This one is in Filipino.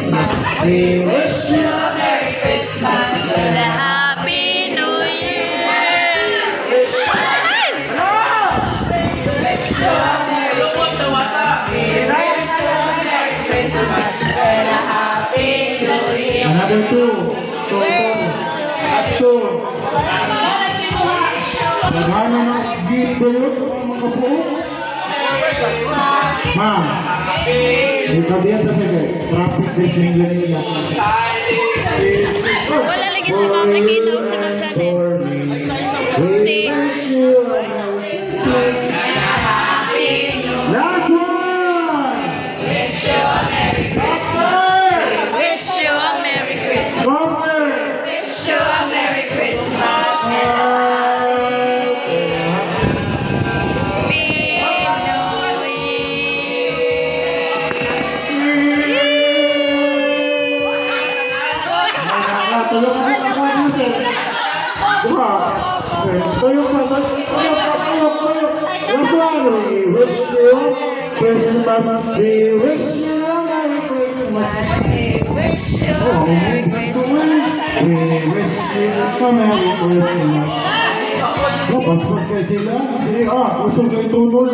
Christmas. We wish you a Merry Christmas and a Happy New Year! wish you a Merry Christmas and a Happy New Year. Another two. Last two. Nagana ng gift ko yun, mga po. Ma'am, ikabihan sa sige. Traffic racing lang nila. Wala lagi si Ma'am Regina o si Ma'am Janet. Si... Last one! Wish you a Merry Christmas. Wish you a Merry Christmas. Faster! Wish you a Merry Christmas. Christmas, we wish you a Merry Christmas. We wish you a Merry Christmas. We wish you a Merry Christmas. Paspas kayo sila. Sige, gusto kayo tunol.